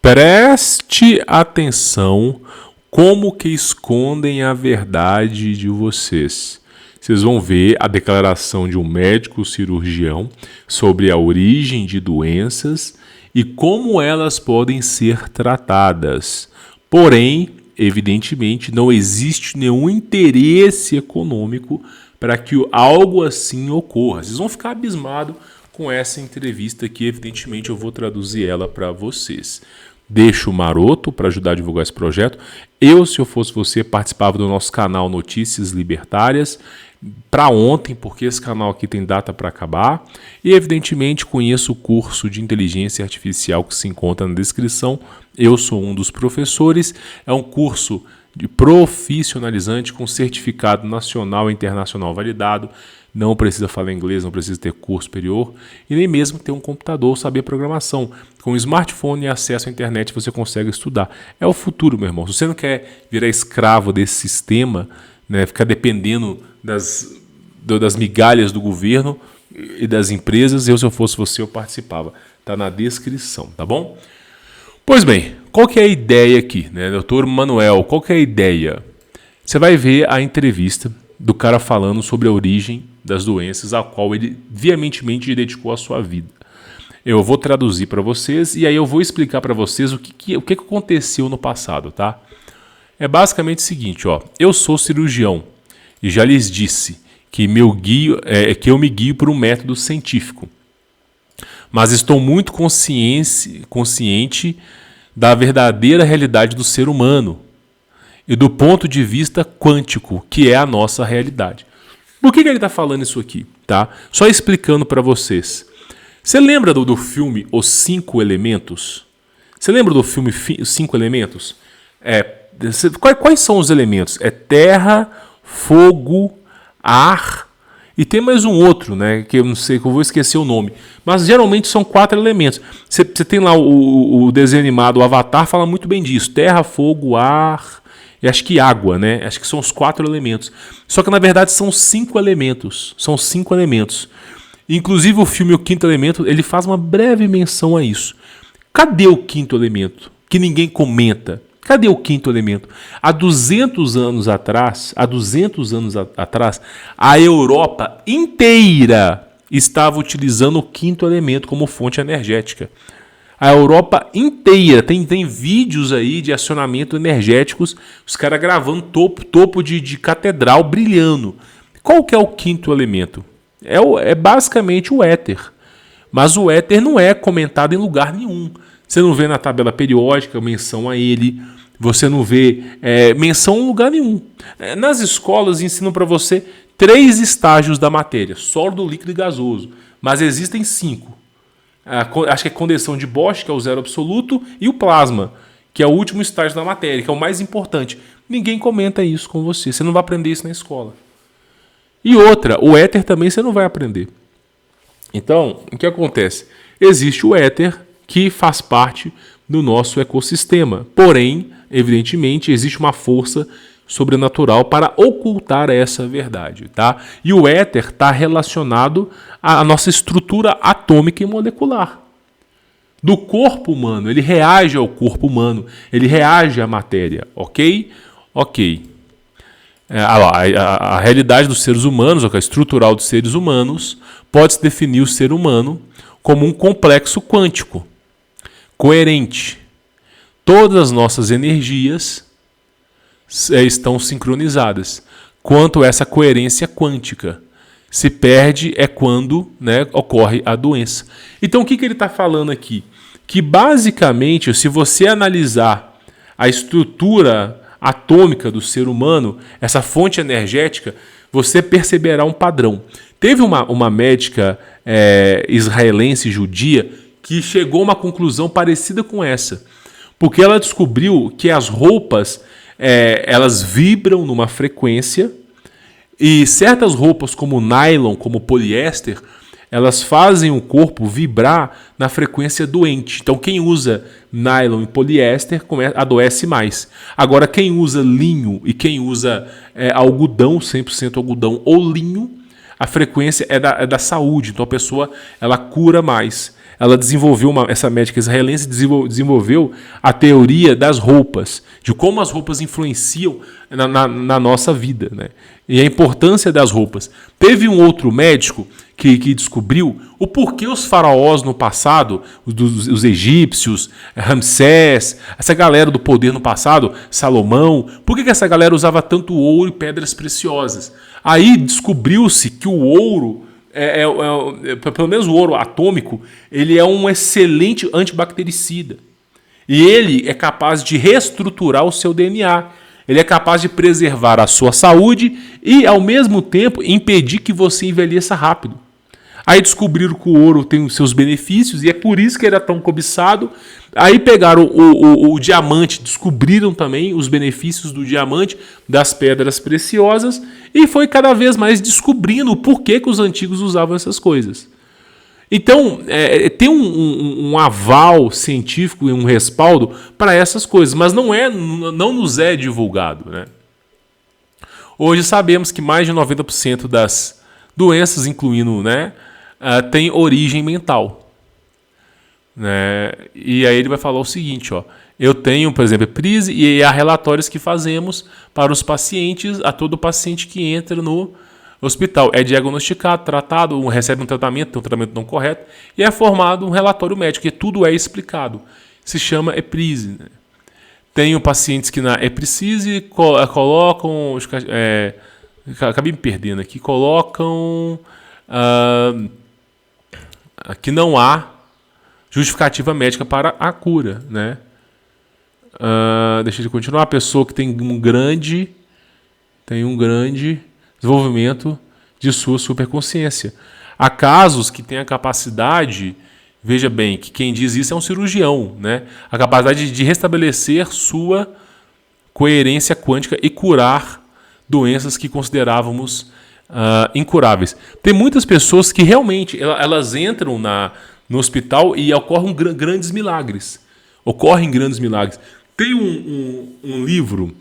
Preste atenção como que escondem a verdade de vocês. Vocês vão ver a declaração de um médico cirurgião sobre a origem de doenças e como elas podem ser tratadas. Porém, evidentemente, não existe nenhum interesse econômico para que algo assim ocorra. Vocês vão ficar abismados com essa entrevista aqui, evidentemente eu vou traduzir ela para vocês. Deixo o maroto para ajudar a divulgar esse projeto. Se eu fosse você, participava do nosso canal Notícias Libertárias para ontem, porque esse canal aqui tem data para acabar. E, evidentemente, conheço o curso de Inteligência Artificial que se encontra na descrição. Eu sou um dos professores. É um curso de profissionalizante com certificado nacional e internacional validado. Não precisa falar inglês, não precisa ter curso superior e nem mesmo ter um computador ou saber programação. Com smartphone e acesso à internet você consegue estudar. É o futuro, meu irmão. Se você não quer virar escravo desse sistema, né, ficar dependendo das migalhas do governo e das empresas, se eu fosse você, eu participava. Está na descrição, tá bom? Pois bem, qual que é a ideia aqui, né, doutor Manuel? Qual que é a ideia? Você vai ver a entrevista do cara falando sobre a origem das doenças a qual ele veementemente dedicou a sua vida. Eu vou traduzir para vocês e aí eu vou explicar para vocês o que aconteceu no passado, tá? É basicamente o seguinte, ó. Eu sou cirurgião e já lhes disse que eu me guio por um método científico, mas estou muito consciente da verdadeira realidade do ser humano e do ponto de vista quântico, que é a nossa realidade. Por que ele está falando isso aqui? Tá? Só explicando para vocês. Você lembra do filme Os Cinco Elementos? Você lembra do filme Os Cinco Elementos? Quais são os elementos? É terra, fogo, ar e tem mais um outro, né? Que eu não sei, que eu vou esquecer o nome. Mas geralmente são 4 elementos. Você tem lá o desenho animado, o Avatar, fala muito bem disso. Terra, fogo, ar... E acho que água, né? Acho que são os 4 elementos. Só que na verdade são 5 elementos. São 5 elementos. Inclusive o filme O Quinto Elemento, ele faz uma breve menção a isso. Cadê o quinto elemento? Que ninguém comenta. Cadê o quinto elemento? Há 200 anos atrás, a Europa inteira estava utilizando o quinto elemento como fonte energética. A Europa inteira, tem vídeos aí de acionamento energéticos, os caras gravando topo de catedral brilhando. Qual que é o quinto elemento? É basicamente o éter. Mas o éter não é comentado em lugar nenhum. Você não vê na tabela periódica menção a ele, você não vê menção em lugar nenhum. Nas escolas ensinam para você 3 estágios da matéria, sólido, líquido e gasoso, mas existem 5. Acho que é condensação de Bosch, que é o zero absoluto, e o plasma, que é o último estágio da matéria, que é o mais importante. Ninguém comenta isso com você. Você não vai aprender isso na escola. E outra, o éter também você não vai aprender. Então, o que acontece? Existe o éter que faz parte do nosso ecossistema. Porém, evidentemente, existe uma força sobrenatural para ocultar essa verdade, tá? E o éter está relacionado à nossa estrutura atômica e molecular. Do corpo humano, ele reage ao corpo humano, ele reage à matéria, ok? Ok. A realidade dos seres humanos, a estrutural dos seres humanos, pode-se definir o ser humano como um complexo quântico, coerente. Todas as nossas energias estão sincronizadas. Quanto a essa coerência quântica se perde é quando, né, ocorre a doença. Então o que ele está falando aqui? Que basicamente, se você analisar a estrutura atômica do ser humano, essa fonte energética, você perceberá um padrão. Teve uma médica israelense judia que chegou a uma conclusão parecida com essa, porque ela descobriu que as roupas elas vibram numa frequência e certas roupas como nylon, como poliéster, elas fazem o corpo vibrar na frequência doente. Então quem usa nylon e poliéster adoece mais. Agora quem usa linho e quem usa algodão, 100% algodão ou linho, a frequência é da saúde. Então a pessoa ela cura mais. ela desenvolveu, essa médica israelense desenvolveu a teoria das roupas, de como as roupas influenciam na nossa vida, né? E a importância das roupas. Teve um outro médico que descobriu o porquê os faraós no passado, os egípcios, Ramsés, essa galera do poder no passado, Salomão, por que essa galera usava tanto ouro e pedras preciosas? Aí descobriu-se que o ouro, pelo menos o ouro atômico, ele é um excelente antibactericida. E ele é capaz de reestruturar o seu DNA. Ele é capaz de preservar a sua saúde e, ao mesmo tempo, impedir que você envelheça rápido. Aí descobriram que o ouro tem os seus benefícios e é por isso que ele é tão cobiçado. Aí pegaram o diamante, descobriram também os benefícios do diamante, das pedras preciosas, e foi cada vez mais descobrindo o porquê que os antigos usavam essas coisas. Então, tem um aval científico e um respaldo para essas coisas, mas não nos é divulgado, né? Hoje sabemos que mais de 90% das doenças, incluindo, né, tem origem mental. Né? E aí ele vai falar o seguinte, ó, eu tenho, por exemplo, eprise e há relatórios que fazemos para os pacientes, a todo paciente que entra no hospital. É diagnosticado, tratado, recebe um tratamento, tem um tratamento não correto, e é formado um relatório médico, e tudo é explicado. Se chama eprise. Né? Tenho pacientes que na eprise colocam... acabei me perdendo aqui. Colocam... que não há justificativa médica para a cura. Né? Deixa eu continuar. A pessoa que tem um grande desenvolvimento de sua superconsciência. Há casos que têm a capacidade, veja bem, que quem diz isso é um cirurgião, né? A capacidade de restabelecer sua coerência quântica e curar doenças que considerávamos incuráveis. Tem muitas pessoas que realmente elas entram no hospital e ocorrem grandes milagres. Tem um livro...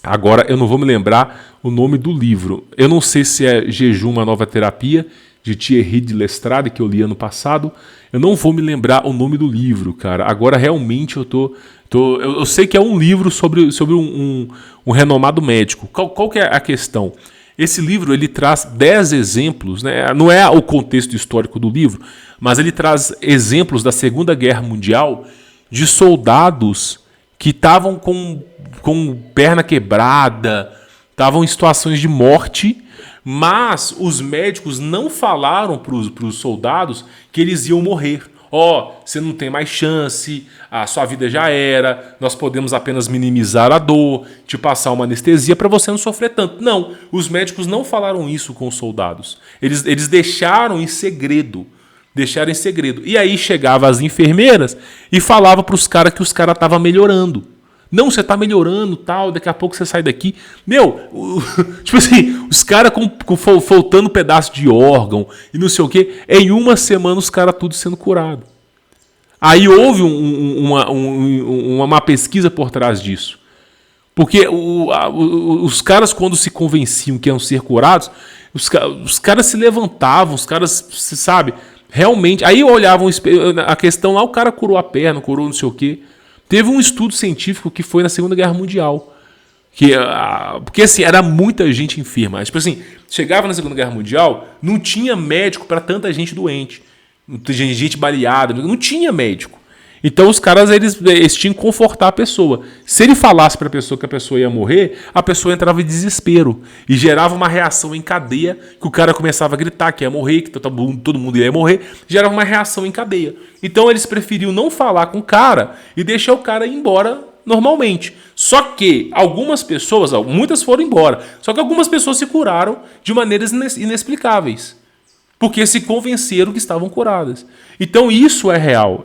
Agora, eu não vou me lembrar o nome do livro. Eu não sei se é Jejum, uma nova terapia, de Thierry de Lestrade, que eu li ano passado. Eu não vou me lembrar o nome do livro, cara. Agora, realmente, eu sei que é um livro sobre um renomado médico. Qual que é a questão? Esse livro ele traz 10 exemplos, né? Não é o contexto histórico do livro, mas ele traz exemplos da Segunda Guerra Mundial de soldados que estavam com perna quebrada, estavam em situações de morte, mas os médicos não falaram para os soldados que eles iam morrer. Você não tem mais chance, a sua vida já era, nós podemos apenas minimizar a dor, te passar uma anestesia para você não sofrer tanto. Não, os médicos não falaram isso com os soldados. Eles deixaram em segredo. E aí chegavam as enfermeiras e falava para os caras que os caras estavam melhorando. Não, você está melhorando, tal, daqui a pouco você sai daqui. Tipo assim, os caras faltando pedaço de órgão e não sei o quê. Em uma semana os caras tudo sendo curado. Aí houve uma pesquisa por trás disso. Porque os caras, quando se convenciam que iam ser curados, os caras se levantavam, os caras, sabe... Realmente, aí olhavam a questão lá, o cara curou a perna, curou não sei o quê. Teve um estudo científico que foi na Segunda Guerra Mundial. Porque assim, era muita gente enferma. Tipo assim, chegava na Segunda Guerra Mundial, não tinha médico para tanta gente doente. Não tinha gente baleada, não tinha médico. Então os caras eles tinham que confortar a pessoa. Se ele falasse para a pessoa que a pessoa ia morrer, a pessoa entrava em desespero e gerava uma reação em cadeia, que o cara começava a gritar que ia morrer, que todo mundo ia morrer, gerava uma reação em cadeia. Então eles preferiam não falar com o cara e deixar o cara ir embora normalmente. Só que algumas pessoas, muitas foram embora, só que algumas pessoas se curaram de maneiras inexplicáveis. Porque se convenceram que estavam curadas. Então isso é real.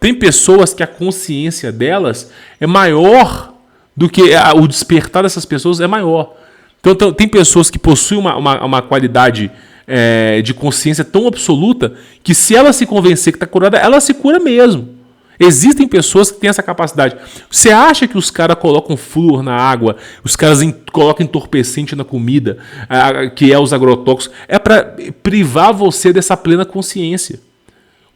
Tem pessoas que a consciência delas é maior do que o despertar dessas pessoas é maior. Então tem pessoas que possuem uma qualidade de consciência tão absoluta que se ela se convencer que está curada, ela se cura mesmo. Existem pessoas que têm essa capacidade. Você acha que os caras colocam flúor na água, os caras colocam entorpecente na comida, que é os agrotóxicos, é para privar você dessa plena consciência.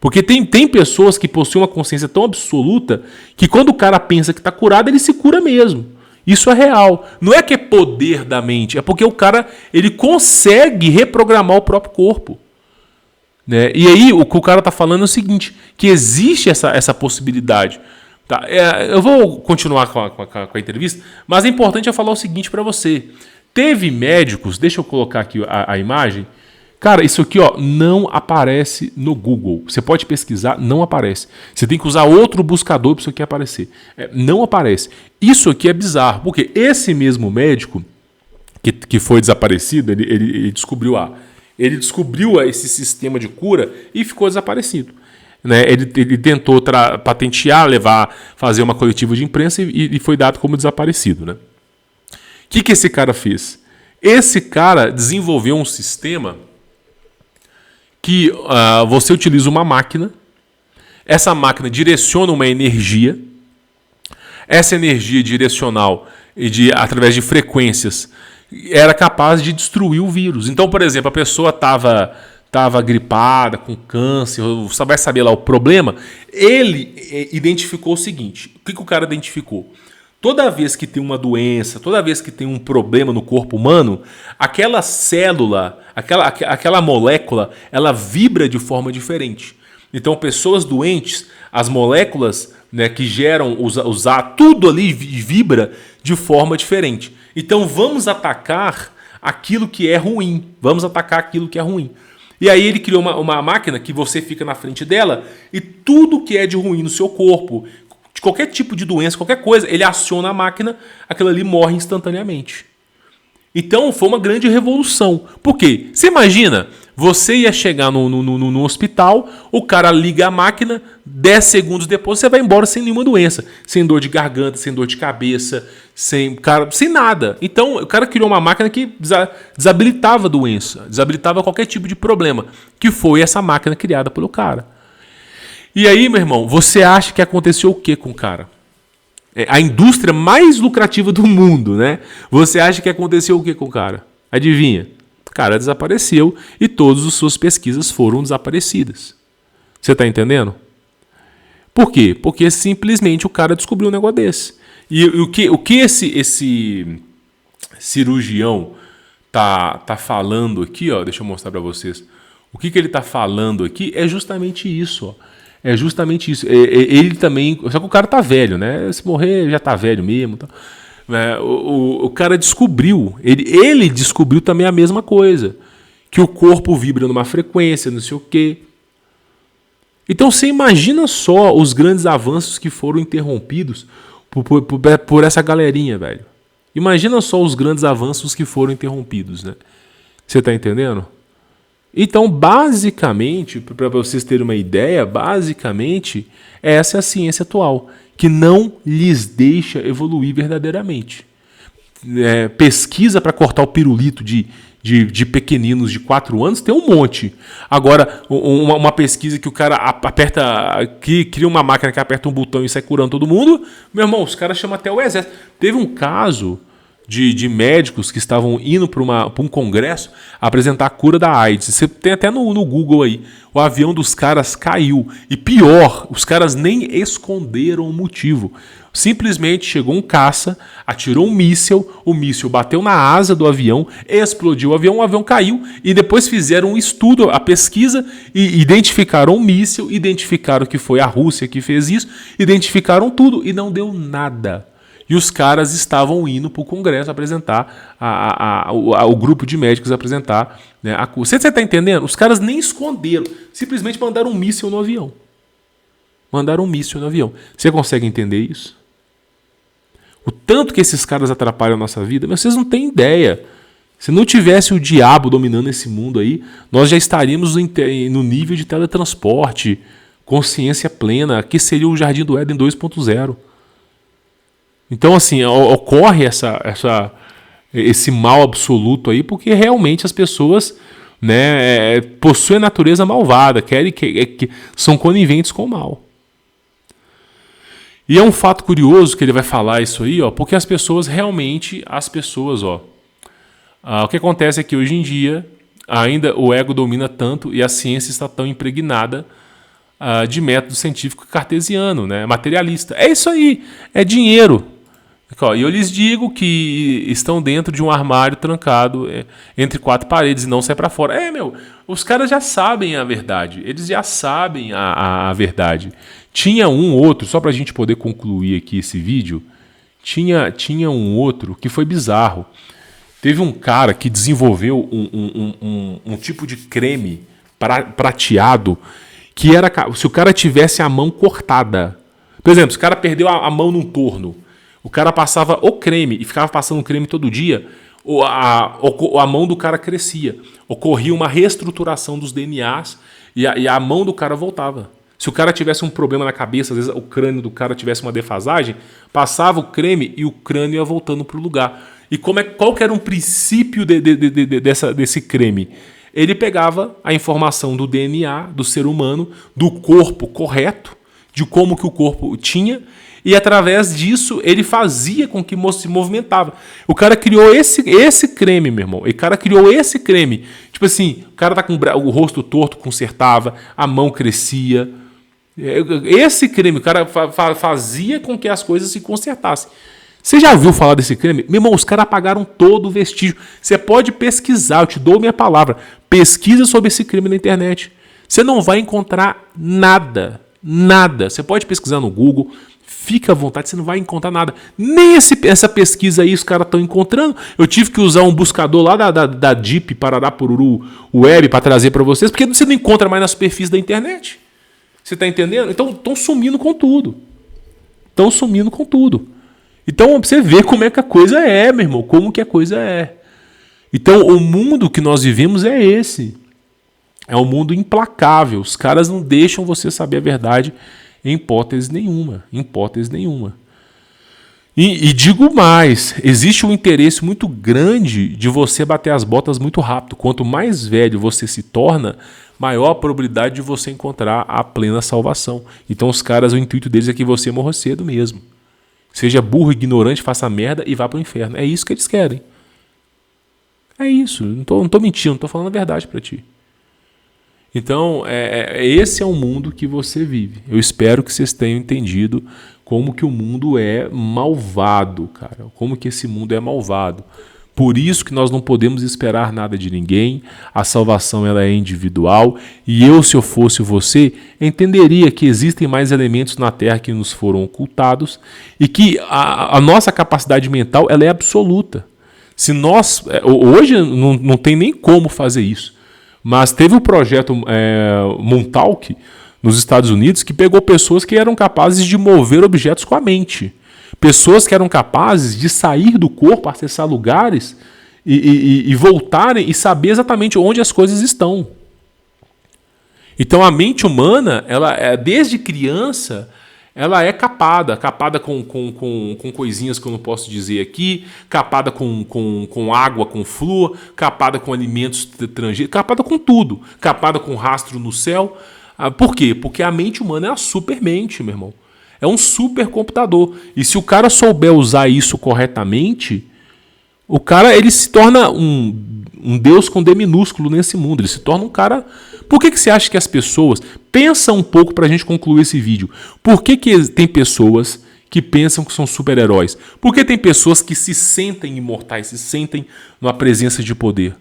Porque tem pessoas que possuem uma consciência tão absoluta que quando o cara pensa que está curado, ele se cura mesmo. Isso é real. Não é que é poder da mente, é porque o cara ele consegue reprogramar o próprio corpo. Né? E aí o que o cara está falando é o seguinte, que existe essa possibilidade. Tá? Eu vou continuar com a entrevista, mas é importante eu falar o seguinte para você. Teve médicos, deixa eu colocar aqui a imagem. Cara, isso aqui ó, não aparece no Google. Você pode pesquisar, não aparece. Você tem que usar outro buscador para isso aqui aparecer. Não aparece. Isso aqui é bizarro, porque esse mesmo médico que foi desaparecido, ele descobriu esse sistema de cura e ficou desaparecido. Né? Ele tentou patentear, fazer uma coletiva de imprensa e foi dado como desaparecido. Né? O que esse cara fez? Esse cara desenvolveu um sistema que você utiliza uma máquina, essa máquina direciona uma energia, essa energia direcional, através de frequências, era capaz de destruir o vírus. Então, por exemplo, a pessoa estava gripada, com câncer, você vai saber lá o problema, ele identificou o seguinte, o que o cara identificou? Toda vez que tem uma doença, toda vez que tem um problema no corpo humano, aquela célula, aquela molécula, ela vibra de forma diferente. Então, pessoas doentes, as moléculas, né, que geram tudo ali vibra de forma diferente. Então, vamos atacar aquilo que é ruim. E aí ele criou uma máquina que você fica na frente dela e tudo que é de ruim no seu corpo, de qualquer tipo de doença, qualquer coisa, ele aciona a máquina, aquilo ali morre instantaneamente. Então foi uma grande revolução. Por quê? Você imagina, você ia chegar no hospital, o cara liga a máquina, 10 segundos depois você vai embora sem nenhuma doença. Sem dor de garganta, sem dor de cabeça, sem nada. Então o cara criou uma máquina que desabilitava a doença, desabilitava qualquer tipo de problema, que foi essa máquina criada pelo cara. E aí, meu irmão, você acha que aconteceu o que com o cara? A indústria mais lucrativa do mundo, né? Você acha que aconteceu o que com o cara? Adivinha? O cara desapareceu e todas as suas pesquisas foram desaparecidas. Você está entendendo? Por quê? Porque simplesmente o cara descobriu um negócio desse. E o que esse cirurgião tá falando aqui, ó, deixa eu mostrar para vocês. O que ele está falando aqui é justamente isso, ó. É justamente isso. Ele também. Só que o cara tá velho, né? Se morrer, já tá velho mesmo. Tá? O cara descobriu. Ele descobriu também a mesma coisa. Que o corpo vibra numa frequência, não sei o quê. Então você imagina só os grandes avanços que foram interrompidos por essa galerinha, velho. Imagina só os grandes avanços que foram interrompidos, né? Você tá entendendo? Então, basicamente, para vocês terem uma ideia, basicamente, essa é a ciência atual, que não lhes deixa evoluir verdadeiramente. Pesquisa para cortar o pirulito de pequeninos de 4 anos tem um monte. Agora, uma pesquisa que o cara cria uma máquina que aperta um botão e sai curando todo mundo, meu irmão, os caras chamam até o exército. Teve um caso de médicos que estavam indo para um congresso apresentar a cura da AIDS. Você tem até no Google aí. O avião dos caras caiu. E pior, os caras nem esconderam o motivo. Simplesmente chegou um caça, atirou um míssil, o míssil bateu na asa do avião, explodiu o avião caiu. E depois fizeram um estudo, a pesquisa, e identificaram o míssil, identificaram que foi a Rússia que fez isso, identificaram tudo e não deu nada. E os caras estavam indo para o Congresso apresentar, o grupo de médicos apresentar, né, a cura. Você está entendendo? Os caras nem esconderam, simplesmente mandaram um míssil no avião. Você consegue entender isso? O tanto que esses caras atrapalham a nossa vida, mas vocês não têm ideia. Se não tivesse o diabo dominando esse mundo aí, nós já estaríamos no nível de teletransporte, consciência plena, que seria o Jardim do Éden 2.0. Então, assim, ocorre esse mal absoluto aí, porque realmente as pessoas, né, possuem a natureza malvada, que são coniventes com o mal. E é um fato curioso que ele vai falar isso aí, ó, porque as pessoas, o que acontece é que hoje em dia, ainda o ego domina tanto e a ciência está tão impregnada de método científico cartesiano, né? Materialista. É isso aí, é dinheiro. E eu lhes digo que estão dentro de um armário trancado entre quatro paredes e não sai para fora. Os caras já sabem a verdade. Eles já sabem a verdade. Tinha um outro, só para a gente poder concluir aqui esse vídeo, tinha um outro que foi bizarro. Teve um cara que desenvolveu um tipo de creme prateado que era, se o cara tivesse a mão cortada. Por exemplo, se o cara perdeu a mão num torno, o cara passava o creme e ficava passando o creme todo dia, a mão do cara crescia. Ocorria uma reestruturação dos DNAs e a mão do cara voltava. Se o cara tivesse um problema na cabeça, às vezes o crânio do cara tivesse uma defasagem, passava o creme e o crânio ia voltando para o lugar. E qual que era um princípio desse creme? Ele pegava a informação do DNA do ser humano, do corpo correto, de como que o corpo tinha, e através disso ele fazia com que se movimentava. O cara criou esse creme, meu irmão. O cara criou esse creme. Tipo assim, o cara tá com o rosto torto, consertava, a mão crescia. Esse creme, o cara fazia com que as coisas se consertassem. Você já ouviu falar desse creme? Meu irmão, os caras apagaram todo o vestígio. Você pode pesquisar, eu te dou minha palavra. Pesquisa sobre esse creme na internet. Você não vai encontrar nada. Nada. Você pode pesquisar no Google. Fica à vontade, você não vai encontrar nada. Nem essa pesquisa aí os caras estão encontrando. Eu tive que usar um buscador lá da Deep Pararapururu Web para trazer para vocês, porque você não encontra mais na superfície da internet. Você está entendendo? Então estão sumindo com tudo. Estão sumindo com tudo. Então você vê como é que a coisa é, meu irmão. Como que a coisa é. Então o mundo que nós vivemos é esse. É um mundo implacável. Os caras não deixam você saber a verdade em hipótese nenhuma. Em hipótese nenhuma. E digo mais, existe um interesse muito grande de você bater as botas muito rápido. Quanto mais velho você se torna, maior a probabilidade de você encontrar a plena salvação. Então os caras, o intuito deles é que você morra cedo mesmo. Seja burro, ignorante, faça merda e vá para o inferno. É isso que eles querem. É isso. Não tô mentindo, tô falando a verdade para ti. Então, esse é o mundo que você vive. Eu espero que vocês tenham entendido como que o mundo é malvado, cara. Como que esse mundo é malvado. Por isso que nós não podemos esperar nada de ninguém. A salvação ela é individual. E eu, se eu fosse você, entenderia que existem mais elementos na Terra que nos foram ocultados e que a nossa capacidade mental ela é absoluta. Se nós hoje não tem nem como fazer isso. Mas teve o projeto Montauk nos Estados Unidos que pegou pessoas que eram capazes de mover objetos com a mente. Pessoas que eram capazes de sair do corpo, acessar lugares e voltarem e saber exatamente onde as coisas estão. Então a mente humana, ela desde criança, ela é capada com coisinhas que eu não posso dizer aqui, capada com água, com flúor, capada com alimentos estrangeiros, capada com tudo, capada com rastro no céu. Por quê? Porque a mente humana é a supermente, meu irmão. É um supercomputador. E se o cara souber usar isso corretamente, o cara ele se torna um Deus com D minúsculo nesse mundo. Ele se torna um cara... Por que você acha que as pessoas... Pensa um pouco pra gente concluir esse vídeo. Por que tem pessoas que pensam que são super-heróis? Por que tem pessoas que se sentem imortais, se sentem numa presença de poder?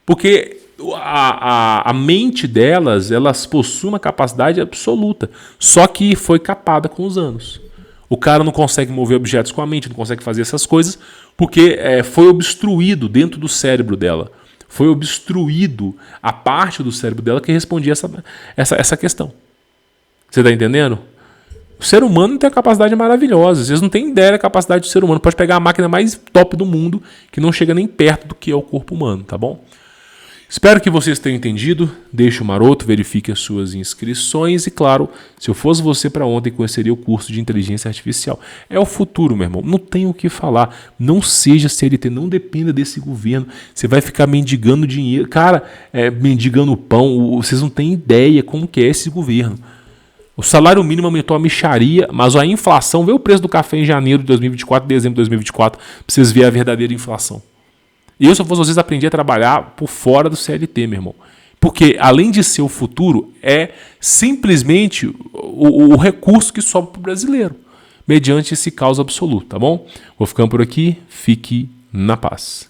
Porque a mente delas, elas possuem uma capacidade absoluta, só que foi capada com os anos. O cara não consegue mover objetos com a mente, não consegue fazer essas coisas, porque foi obstruído dentro do cérebro dela. Foi obstruído a parte do cérebro dela que respondia essa questão. Você está entendendo? O ser humano tem uma capacidade maravilhosa. Vocês não têm ideia da capacidade do ser humano. Pode pegar a máquina mais top do mundo, que não chega nem perto do que é o corpo humano, tá bom? Espero que vocês tenham entendido. Deixe o maroto, verifique as suas inscrições e, claro, se eu fosse você para ontem, conheceria o curso de inteligência artificial. É o futuro, meu irmão. Não tem o que falar. Não seja CLT, não dependa desse governo. Você vai ficar mendigando dinheiro. Cara, mendigando pão. Vocês não têm ideia como que é esse governo. O salário mínimo aumentou a mixaria, mas a inflação... Vê o preço do café em janeiro de 2024, dezembro de 2024, para vocês verem a verdadeira inflação. Eu, se eu fosse vocês, aprendi a trabalhar por fora do CLT, meu irmão. Porque, além de ser o futuro, é simplesmente o recurso que sobra para o brasileiro, mediante esse caos absoluto, tá bom? Vou ficando por aqui, fique na paz.